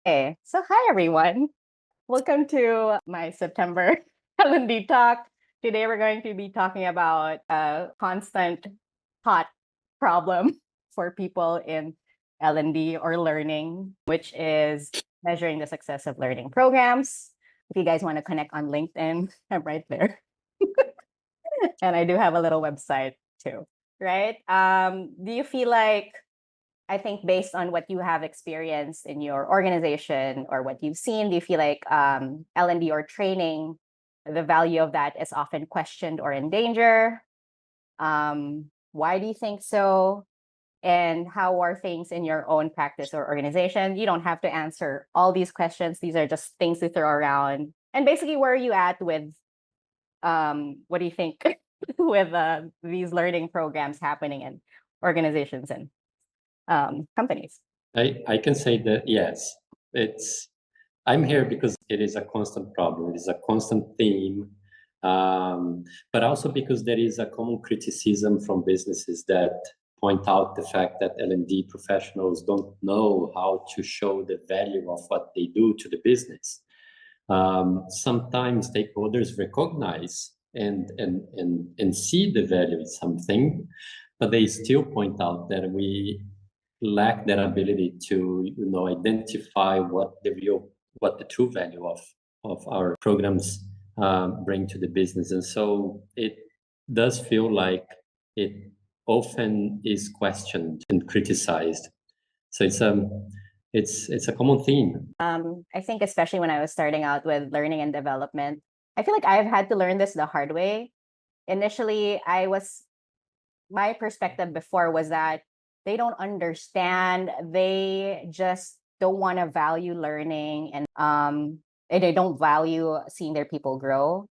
Okay, so hi everyone. Welcome to my September L&D Talk. Today we're going to be talking about a constant hot problem for people in L&D or learning, which is measuring the success of learning programs. If you guys want to connect on LinkedIn, I'm right there. And I do have a little website too, right? Do you feel like I think based on what you have experienced in your organization or what you've seen, do you feel like L&D or training, the value of that is often questioned or in danger? Why do you think so? And how are things in your own practice or organization? You don't have to answer all these questions. These are just things to throw around. And basically, where are you at with what do you think with these learning programs happening in organizations and companies? I can say that yes, I'm here because it is a constant problem. It is a constant theme, but also because there is a common criticism from businesses that point out the fact that L&D professionals don't know how to show the value of what they do to the business. Sometimes stakeholders recognize and see the value in something, but they still point out that we lack that ability to identify what the true value of our programs bring to the business. And so it does feel like it often is questioned and criticized. So it's a common theme. I think especially when I was starting out with learning and development, I feel like I've had to learn this the hard way. Initially, my perspective before was that they don't understand. They just don't want to value learning and they don't value seeing their people grow.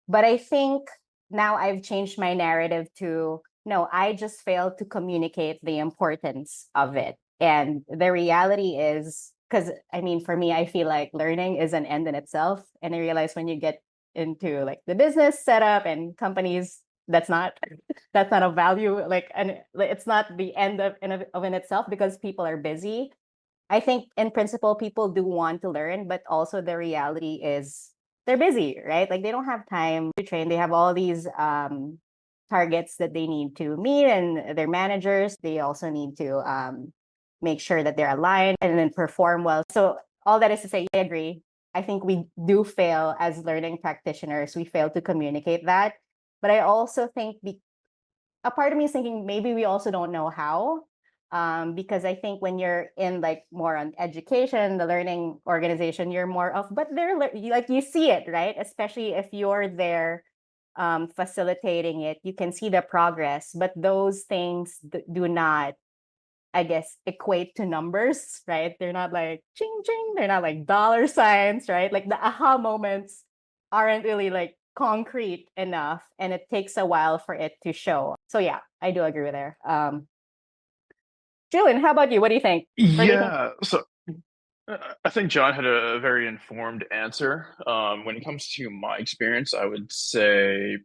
But I think now I've changed my narrative to no, I just failed to communicate the importance of it. And the reality is, because I mean, for me, I feel like learning is an end in itself. And I realize when you get into like the business setup and companies, that's not a value, like, and it's not the end of in itself because people are busy. I think in principle, people do want to learn, but also the reality is they're busy, right? Like they don't have time to train. They have all these targets that they need to meet, and their managers, they also need to make sure that they're aligned and then perform well. So all that is to say, I agree. I think we do fail as learning practitioners. We fail to communicate that. But I also think a part of me is thinking maybe we also don't know how. Because I think when you're in like more on education, the learning organization, you're more of, but they're like you see it, right? Especially if you're there facilitating it, you can see the progress, but those things do not, I guess, equate to numbers, right? They're not like ching ching, they're not like dollar signs, right? Like the aha moments aren't really like concrete enough, and it takes a while for it to show. So yeah, I do agree with there. Julian, how about you? What do you think? Where do you think? Yeah, so I think John had a very informed answer. When it comes to my experience, I would say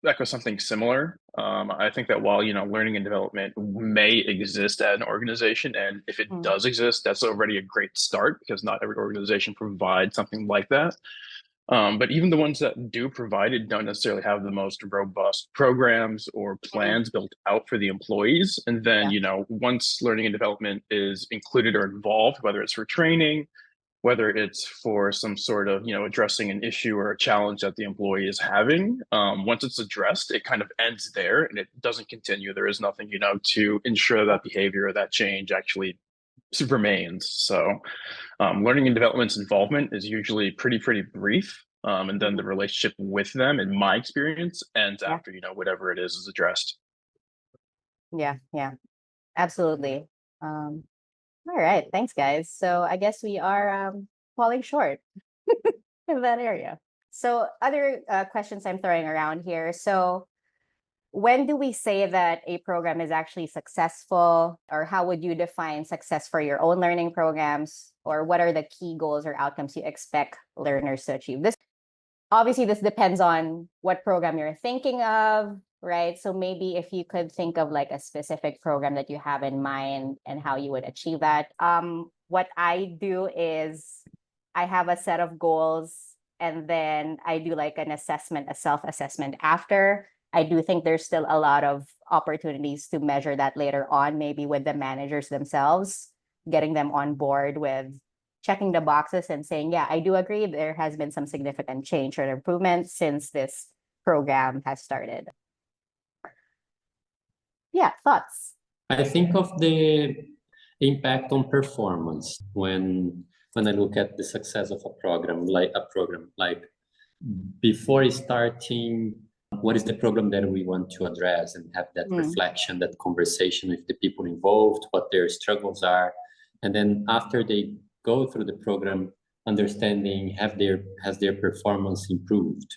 echo something similar. I think that while learning and development may exist at an organization, and if it Mm, does exist, that's already a great start because not every organization provides something like that. But even the ones that do provide it don't necessarily have the most robust programs or mm, plans built out for the employees. And then, yeah. once learning and development is included or involved, whether it's for training, whether it's for some sort of, addressing an issue or a challenge that the employee is having, once it's addressed, it kind of ends there and it doesn't continue. There is nothing, to ensure that behavior or that change actually remains. So learning and development's involvement is usually pretty brief. And then the Mhm. relationship with them, in my experience, ends Yeah. after, whatever it is addressed. Yeah. Absolutely. Um, all right. Thanks, guys. So I guess we are falling short in that area. So other questions I'm throwing around here. So when do we say that a program is actually successful, or how would you define success for your own learning programs, or what are the key goals or outcomes you expect learners to achieve? This obviously this depends on what program you're thinking of, right? So maybe if you could think of like a specific program that you have in mind and how you would achieve that. what I do is I have a set of goals, and then I do like an assessment, a self-assessment after. I do think there's still a lot of opportunities to measure that later on, maybe with the managers themselves, getting them on board with checking the boxes and saying, yeah, I do agree there has been some significant change or improvement since this program has started. Yeah, thoughts? I think of the impact on performance when I look at the success of a program like before starting, what is the program that we want to address, and have that reflection, that conversation with the people involved, what their struggles are, and then after they go through the program, understanding has their performance improved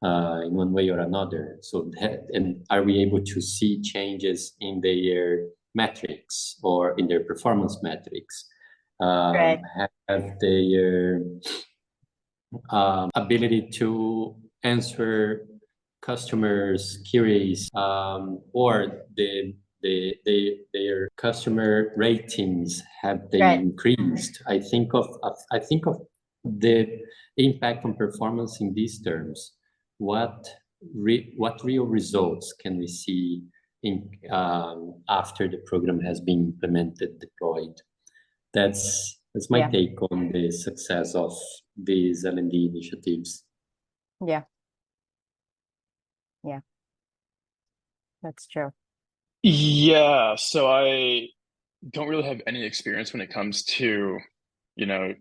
in one way or another. So and are we able to see changes in their metrics or in their performance metrics? Right. Have their ability to answer customers' queries, or their customer ratings, have they increased? I think of the impact on performance in these terms. What real results can we see in after the program has been implemented, deployed? That's my take on the success of these L&D initiatives. Yeah. Yeah. That's true. Yeah, so I don't really have any experience when it comes to,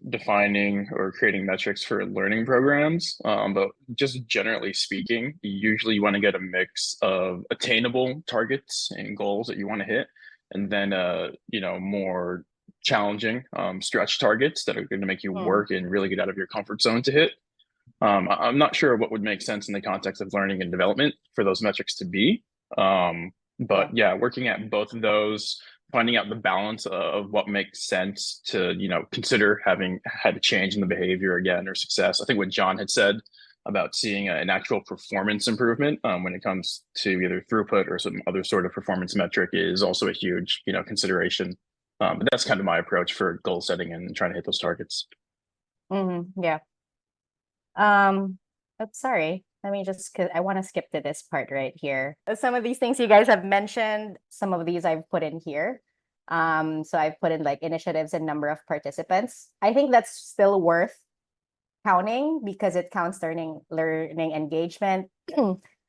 defining or creating metrics for learning programs. But just generally speaking, usually you want to get a mix of attainable targets and goals that you want to hit, and then more challenging stretch targets that are going to make you work and really get out of your comfort zone to hit. I'm not sure what would make sense in the context of learning and development for those metrics to be. But yeah, working at both of those, finding out the balance of what makes sense to, consider having had a change in the behavior again or success. I think what John had said about seeing an actual performance improvement when it comes to either throughput or some other sort of performance metric is also a huge, consideration. But that's kind of my approach for goal setting and trying to hit those targets. Yeah. Sorry. Let me just, cause I want to skip to this part right here. Some of these things you guys have mentioned, some of these I've put in here. So I've put in like initiatives and number of participants. I think that's still worth counting because it counts learning engagement.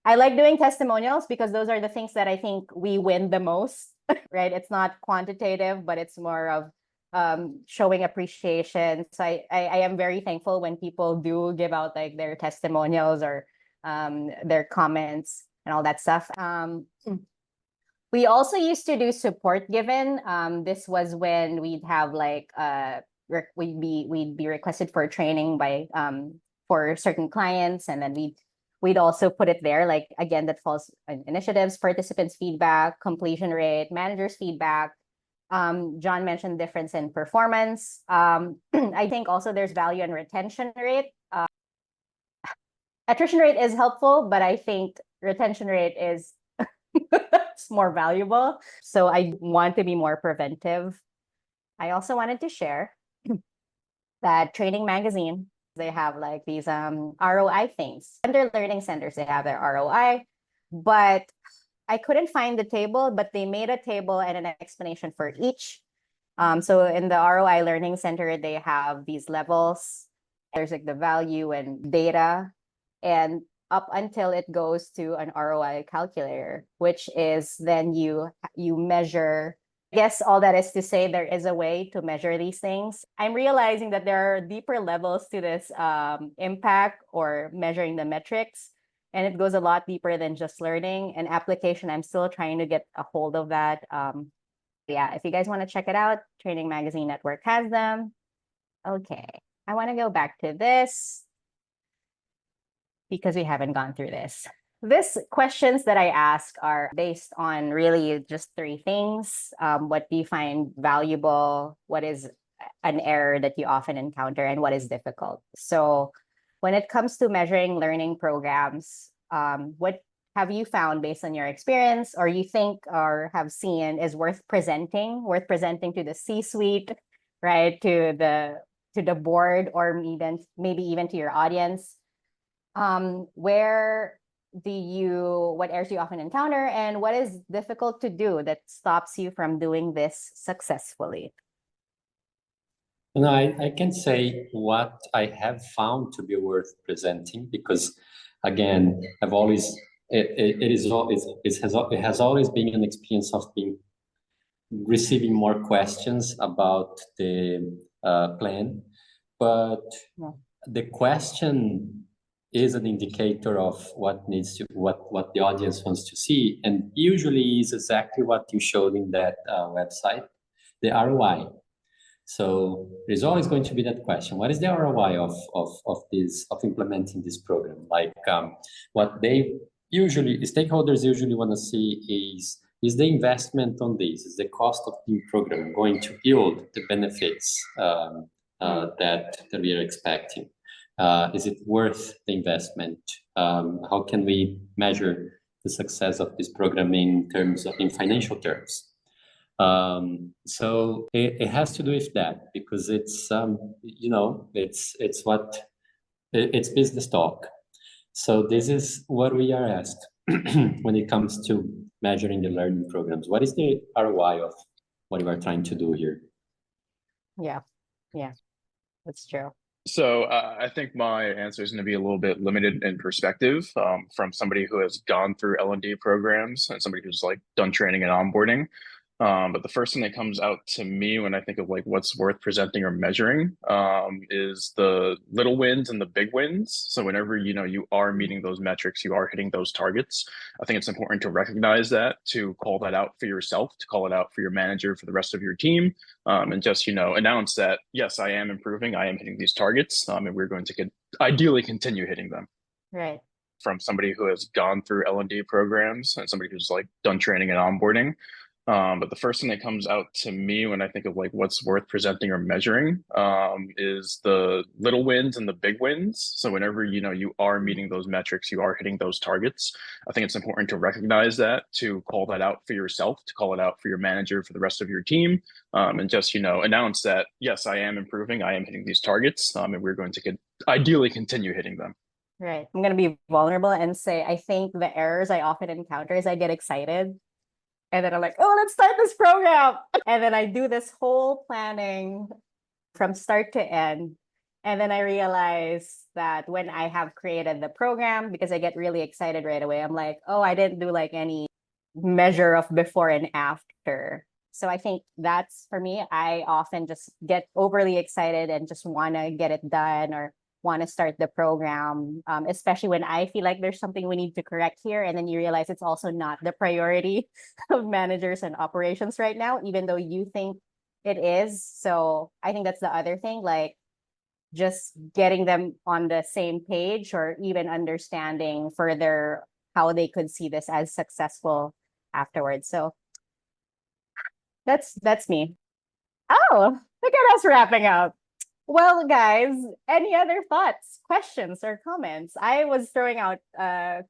I like doing testimonials because those are the things that I think we win the most, right? It's not quantitative, but it's more of showing appreciation. So I am very thankful when people do give out like their testimonials or their comments and all that stuff. We also used to do support given. This was when we'd have like we'd be requested for training by for certain clients, and then we'd also put it there, like again, that falls in initiatives, participants feedback, completion rate, managers feedback. John mentioned difference in performance. I think also there's value and retention rate. Attrition rate is helpful, but I think retention rate is more valuable. So I want to be more preventive. I also wanted to share that Training Magazine, they have like these ROI things. Under learning centers, they have their ROI, but I couldn't find the table, but they made a table and an explanation for each. So in the ROI Learning Center, they have these levels. There's like the value and data, and up until it goes to an ROI calculator, which is then you measure. I guess all that is to say, there is a way to measure these things. I'm realizing that there are deeper levels to this impact or measuring the metrics. And it goes a lot deeper than just learning and application. I'm still trying to get a hold of that. Yeah, if you guys want to check it out, Training Magazine Network has them. Okay, I want to go back to this because we haven't gone through this. These questions that I ask are based on really just three things. What do you find valuable? What is an error that you often encounter? And what is difficult? So when it comes to measuring learning programs, what have you found based on your experience, or you think or have seen is worth presenting to the C-suite right? To the board, or even maybe even to your audience. Where what errors do you often encounter, and what is difficult to do that stops you from doing this successfully? And I can say what I have found to be worth presenting, because again, I've always it has always been an experience of receiving more questions about the plan, but Yeah. the question is an indicator of what the audience wants to see, and usually is exactly what you showed in that website, the ROI. So there's always going to be that question: what is the ROI of implementing this program? Like what stakeholders usually want to see is the investment on this, is the cost of the program going to yield the benefits that we are expecting? Is it worth the investment? How can we measure the success of this program in financial terms? So it has to do with that, because it's it's business talk. So this is what we are asked when it comes to measuring the learning programs. What is the ROI of what you are trying to do here? Yeah, that's true. So I think my answer is going to be a little bit limited in perspective, from somebody who has gone through L&D programs and somebody who's like done training and onboarding. But the first thing that comes out to me when I think of like what's worth presenting or measuring, is the little wins and the big wins. So whenever you are meeting those metrics, you are hitting those targets, I think it's important to recognize that, to call that out for yourself, to call it out for your manager, for the rest of your team, and just announce that, yes, I am improving, I am hitting these targets, and we're going to ideally continue hitting them. Right. From somebody who has gone through L&D programs and somebody who's like done training and onboarding. But the first thing that comes out to me when I think of like what's worth presenting or measuring, is the little wins and the big wins. So whenever you are meeting those metrics, you are hitting those targets, I think it's important to recognize that, to call that out for yourself, to call it out for your manager, for the rest of your team, and just announce that, yes, I am improving, I am hitting these targets, and we're going to ideally continue hitting them. Right. I'm going to be vulnerable and say, I think the errors I often encounter is I get excited. And then I'm like, oh, let's start this program. And then I do this whole planning from start to end. And then I realize that when I have created the program, because I get really excited right away, I'm like, oh, I didn't do like any measure of before and after. So I think that's, for me, I often just get overly excited and just want to get it done, or want to start the program, especially when I feel like there's something we need to correct here. And then you realize it's also not the priority of managers and operations right now, even though you think it is. So I think that's the other thing, like just getting them on the same page, or even understanding further how they could see this as successful afterwards. So that's me. Oh, look at us wrapping up. Well, guys, any other thoughts, questions, or comments? I was throwing out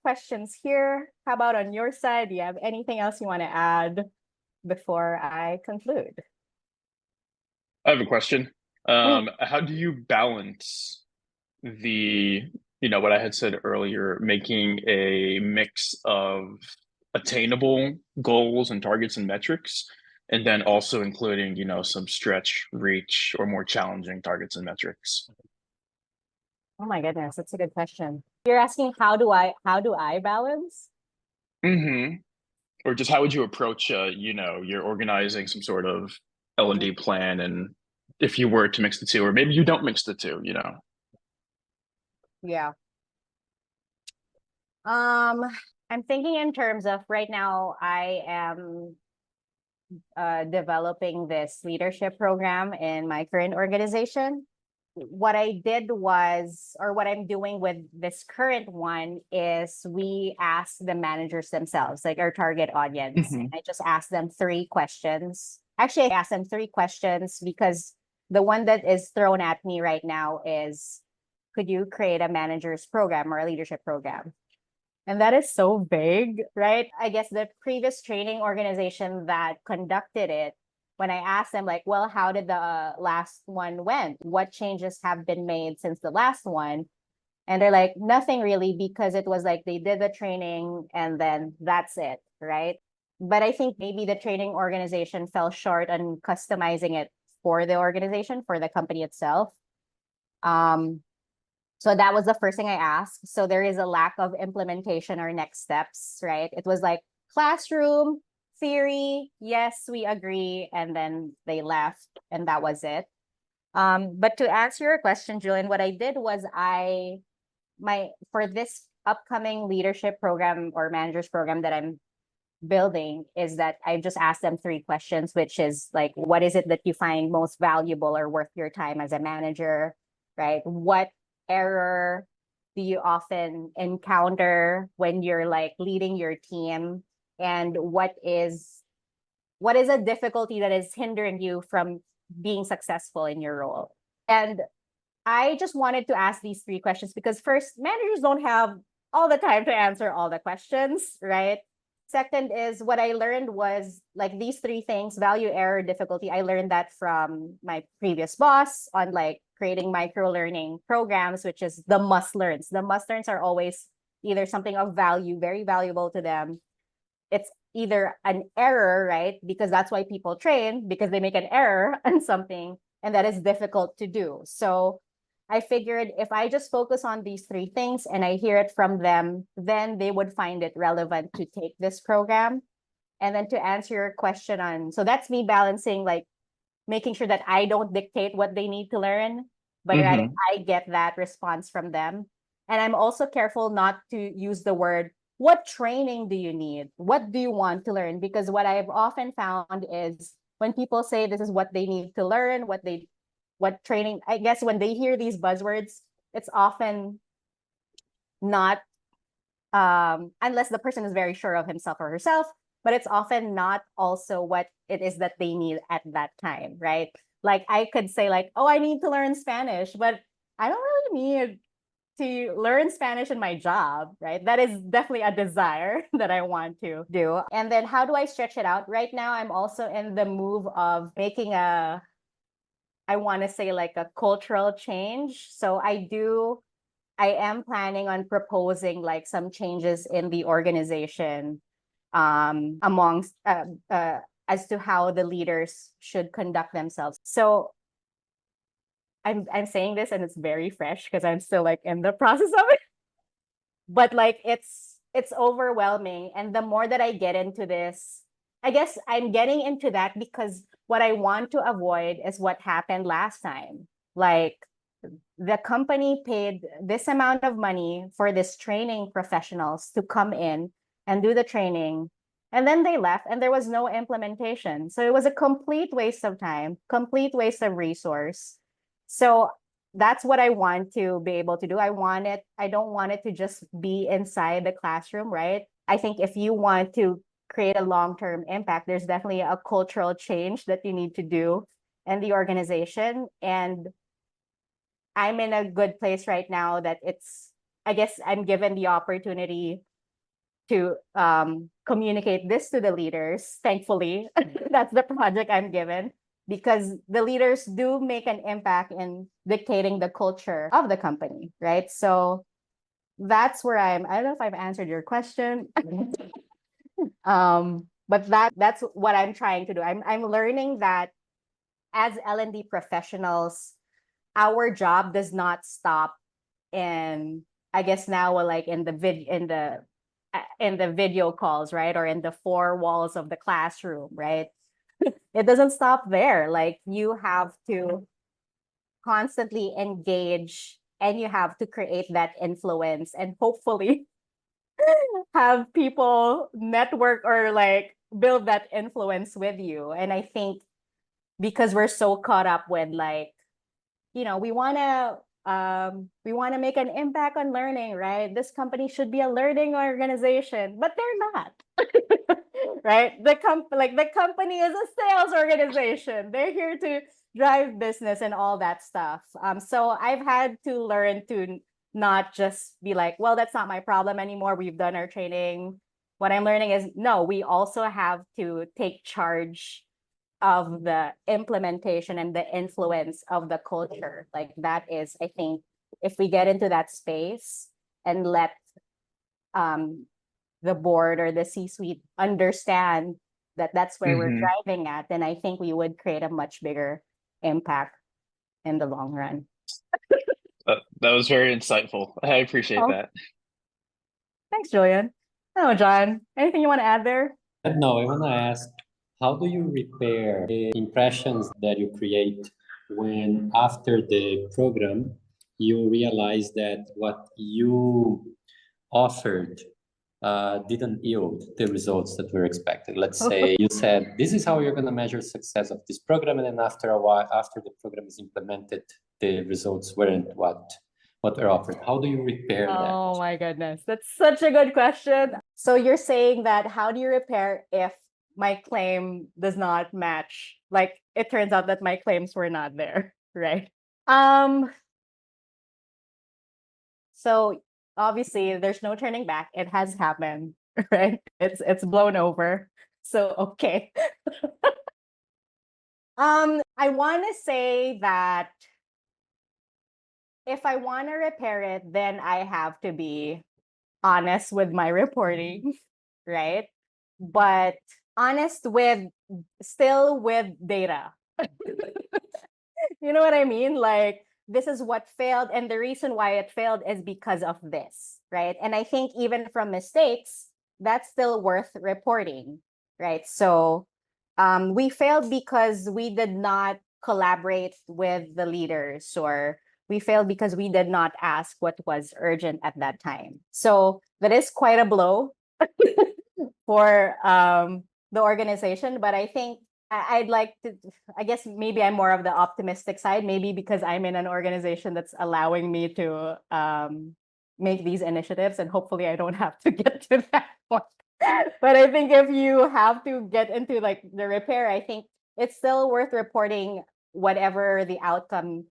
questions here. How about on your side? Do you have anything else you want to add before I conclude? I have a question. How do you balance what I had said earlier, making a mix of attainable goals and targets and metrics, and then also including, some stretch, reach, or more challenging targets and metrics? Oh my goodness, that's a good question. You're asking how do I balance? Mm-hmm. Or just how would you approach, you're organizing some sort of L&D plan, and if you were to mix the two, or maybe you don't mix the two, Yeah. I'm thinking in terms of right now, I am developing this leadership program in my current organization. What I did was, or what I'm doing with this current one, is we ask the managers themselves, like our target audience. Mhm. I just asked them 3 questions. Actually, I asked them 3 questions because the one that is thrown at me right now is, could you create a manager's program or a leadership program? And that is so vague, right? I guess the previous training organization that conducted it when I asked them like, well, how did the last one went? What changes have been made since the last one? And they're like, nothing really, because it was like they did the training and then that's it, right? But I think maybe the training organization fell short on customizing it for the organization, for the company itself. So that was the first thing I asked. So there is a lack of implementation or next steps, right? It was like classroom, theory, yes, we agree. And then they left and that was it. But to answer your question, Julian, what I did was for this upcoming leadership program or managers program that I'm building is that I just asked them 3 questions, which is like, what is it that you find most valuable or worth your time as a manager, right? What error do you often encounter when you're like leading your team? And what is a difficulty that is hindering you from being successful in your role? And I just wanted to ask these 3 questions because first, managers don't have all the time to answer all the questions, right? Second is what I learned was like these 3 things, value, error, difficulty. I learned that from my previous boss on like creating micro learning programs, which is the must learns. The must learns are always either something of value, very valuable to them. It's either an error, right? Because that's why people train, because they make an error on something and that is difficult to do. So I figured if I just focus on these 3 things and I hear it from them, then they would find it relevant to take this program. And then to answer your question on, so that's me balancing, like making sure that I don't dictate what they need to learn, but rather I get that response from them. And I'm also careful not to use the word, what training do you need? What do you want to learn? Because what I've often found is when people say this is what they need to learn, what training, I guess when they hear these buzzwords, it's often not, unless the person is very sure of himself or herself, but it's often not also what it is that they need at that time, right? Like I could say like, oh, I need to learn Spanish, but I don't really need to learn Spanish in my job, right? That is definitely a desire that I want to do. And then how do I stretch it out? Right now, I'm also in the move of making I want to say like a cultural change. So I am planning on proposing like some changes in the organization amongst as to how the leaders should conduct themselves. So I'm saying this and it's very fresh because I'm still like in the process of it. But like it's overwhelming. And the more that I get into this, I guess I'm getting into that because what I want to avoid is what happened last time. Like the company paid this amount of money for this training professionals to come in and do the training. And then they left and there was no implementation. So it was a complete waste of time, complete waste of resource. So that's what I want to be able to do. I don't want it to just be inside the classroom, right? I think if you want to create a long-term impact, there's definitely a cultural change that you need to do in the organization. And I'm in a good place right now that I guess I'm given the opportunity to communicate this to the leaders. Thankfully, that's the project I'm given because the leaders do make an impact in dictating the culture of the company, right? So that's where I don't know if I've answered your question. But that's what I'm trying to do. I'm learning that as L&D professionals, our job does not stop in, I guess now we're like in the video calls, right? Or in the 4 walls of the classroom, right? It doesn't stop there. Like you have to constantly engage and you have to create that influence and hopefully have people network or like build that influence with you. And I think because we're so caught up with like, we want to make an impact on learning, right? This company should be a learning organization, but they're not. Right? The company is a sales organization. They're here to drive business and all that stuff. So I've had to learn to not just be like, well, that's not my problem anymore. We've done our training. What I'm learning is no, we also have to take charge of the implementation and the influence of the culture. Like that is, I think, if we get into that space and let the board or the C-suite understand that that's where we're driving at, then I think we would create a much bigger impact in the long run. That was very insightful. I appreciate Oh, that. thanks, Julian. Oh, John, anything you want to add there? No, I want to ask, how do you repair the impressions that you create when after the program you realize that what you offered didn't yield the results that were expected? Let's say you said, this is how you're going to measure success of this program, and then after a while, after the program is implemented, the results weren't what are offered. How do you repair that? Oh my goodness, that's such a good question. So you're saying that how do you repair if my claim does not match? Like it turns out that my claims were not there, right? So obviously there's no turning back. It has happened, right? It's blown over. So okay. I want to say that if I want to repair it, then I have to be honest with my reporting, right? But honest with still with data. You know what I mean? Like this is what failed, and the reason why it failed is because of this, right? And I think even from mistakes, that's still worth reporting, right? So we failed because we did not collaborate with the leaders, or we failed because we did not ask what was urgent at that time. So that is quite a blow for the organization. But I think I'd like to, I guess maybe I'm more of the optimistic side, maybe because I'm in an organization that's allowing me to make these initiatives, and hopefully I don't have to get to that point. But I think if you have to get into like the repair, I think it's still worth reporting whatever the outcome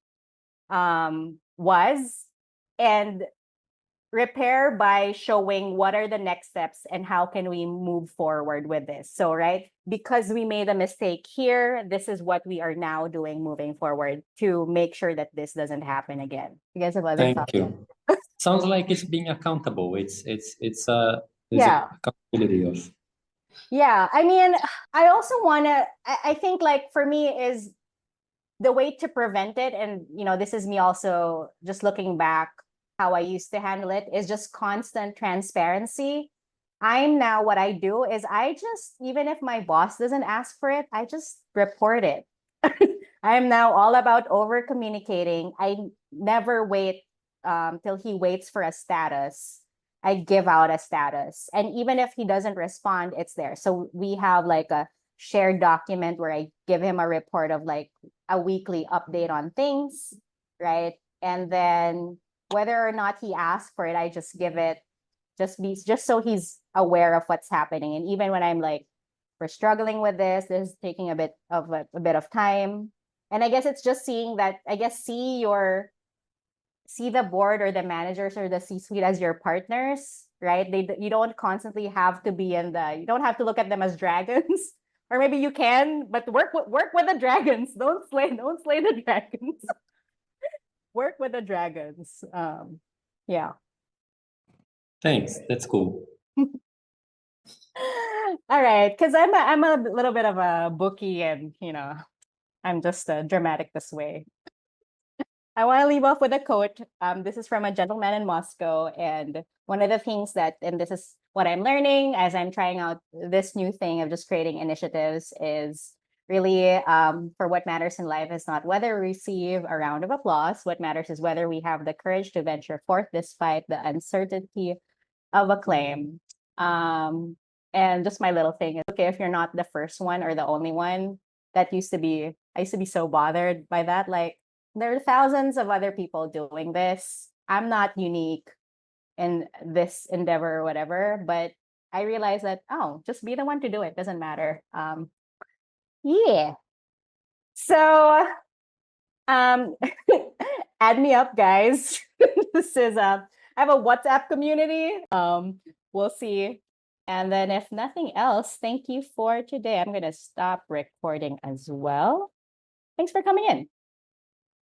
was, and repair by showing what are the next steps and how can we move forward with this. So, right, because we made a mistake here, this is what we are now doing moving forward to make sure that this doesn't happen again. You guys have other thoughts? Thank you. Sounds like it's being accountable. It's Yeah. accountability of. Yeah, I mean, I also want to, I think like for me is the way to prevent it, and this is me also just looking back how I used to handle it, is just constant transparency. I'm now, what I do is I just, even if my boss doesn't ask for it, I just report it. I am now all about over communicating. I never wait till he waits for a status. I give out a status. And even if he doesn't respond, it's there. So we have like a shared document where I give him a report of like a weekly update on things, right? And then whether or not he asks for it, I just give it, just so he's aware of what's happening. And even when I'm like, we're struggling with this is taking a bit of time. And I guess it's just seeing that, I guess, see the board or the managers or the C-suite as your partners, right? You don't constantly have to be you don't have to look at them as dragons. Or maybe you can, but work with the dragons. Don't slay the dragons. Work with the dragons. Yeah. Thanks. That's cool. All right, because I'm a little bit of a bookie, and I'm just dramatic this way. I want to leave off with a quote. This is from a gentleman in Moscow, and one of the things and this is what I'm learning as I'm trying out this new thing of just creating initiatives, is really for what matters in life is not whether we receive a round of applause. What matters is whether we have the courage to venture forth despite the uncertainty of a claim. And just my little thing is, okay, if you're not the first one or the only one. I used to be so bothered by that. Like, there are thousands of other people doing this. I'm not unique in this endeavor or whatever, but I realized that, just be the one to do it. Doesn't matter. Yeah. So add me up, guys. This is I have a WhatsApp community. We'll see. And then if nothing else, thank you for today. I'm going to stop recording as well. Thanks for coming in.